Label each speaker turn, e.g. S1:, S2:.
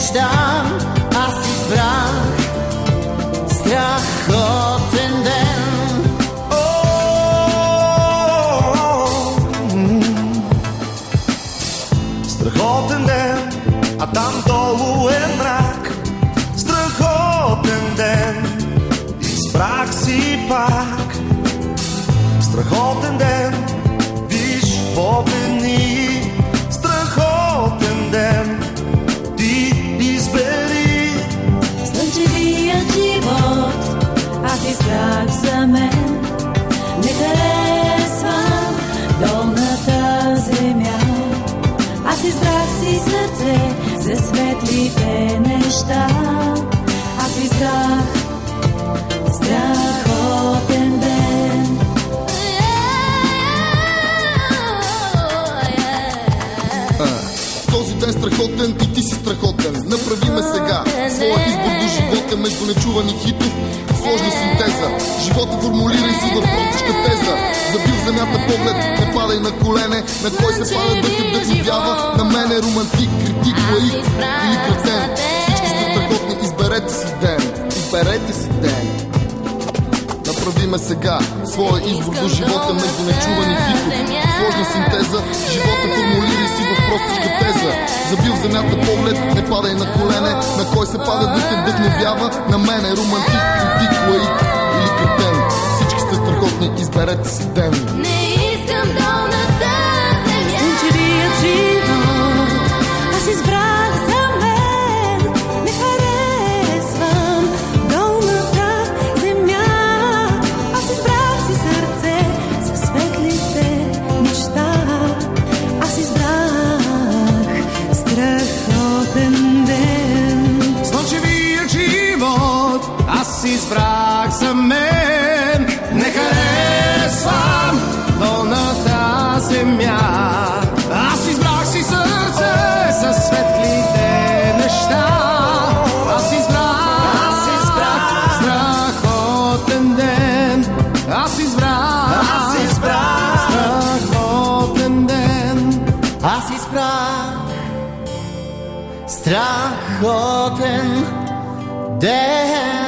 S1: неща. Аз избрах страхотен ден.
S2: Страхотен ден, а там долу е мрак. Страхотен ден, избрах си пак. Страхотен ден, виж погледни. Страхотен ден, ти избери.
S3: Слънчевият живот аз избрах за мен. Не харесвам долната земя. Аз избрах си сърце за светлите неща. Аз избрах страхотен ден.
S4: Този ден страхотен и ти си страхотен. Направи ме сега своя избор до живота между нечувани хитов и сложна синтеза. Живота формулирай си в простичка теза. Забил в земята поглед, не падай на колене. На кой се пада да те вдъхновява? На мен е романтик, критик, лаик или кретен. Всички сте страхотни, изберете си ден. Изберете си ден. Направи ме сега своя избор до живота между нечувани хитов. Сложна синтеза, живота формулирай си в простичка теза. Забил в земята поглед, не падай на колене. На кой се пада да те вдъхновява? На мен е романтик, критик, лаик или кретен. Всички сте страхотни, изберете си ден.
S3: Не искам долната земя. Слънчевият живот аз избрах за мен. Не харесвам долната земя. Аз избрах си сърце за светлите неща. Аз избрах страхотен ден.
S2: Слънчевият живот аз избрах за мен. Не харесвам долната земя. Аз избрах си сърце за светлите неща. Аз избрах страхотен ден. Аз избрах страхотен ден.
S1: Аз избрах страхотен ден.